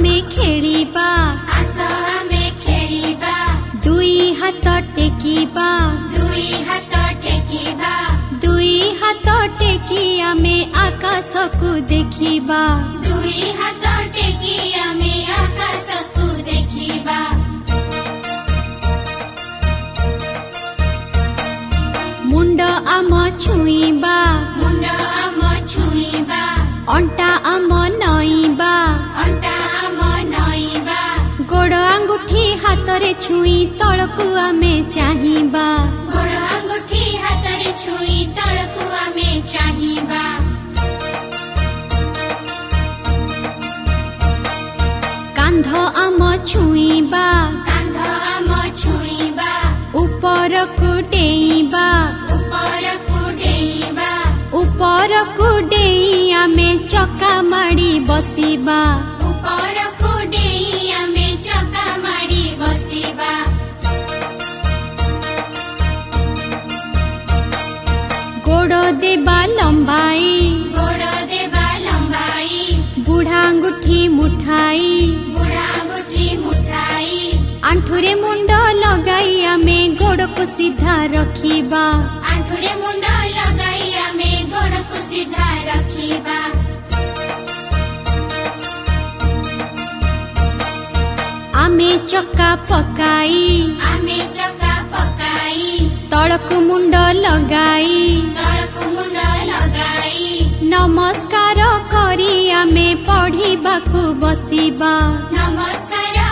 आमे खेलिबा आस आमे खेलिबा दुई हाथ टेकिबा दुई हाथ टेकिबा दुई हाथ टेकी आमे आकाशकु देखिबा दुई हाथ टेकी आमे आकाशकु देखिबा मुंड आम छुईबा मुंड आम छुईबा अंटा आम नईबा अंटा आम नईबा गोड़ आंगुठी हाथरे छुई तळकु आमे चाहिबा गोड़ आंगुठी हाथरे छुई तळकु आमे चाहिबा कांध आम छुईबा कांध आम छुईबा उपरकु डेईबा उपरकु डेईबा उपरकु डेई आमे चका माड़ी बसिबा उपरकु डेई आमे चका माड़ी बसिबा गोड़ देबा लंबाई गोड़ देबा लंबाई बुढ़ा अंगुठी मुठाई बुढ़ा अंगुठी मुठाई आंठुरे मुंड लगाई आमे गोड़ को सीधा रखिबा आंठुरे मुंड लगाई आमे गोड़ को सीधा रखिबा आमे चक्का पकाई आमे चक्का पकाई तळकु मुंड लगाई तळकु मुंड लगाई नमस्कार करी आमे पढ़िबाकु बसिबा नमस्कार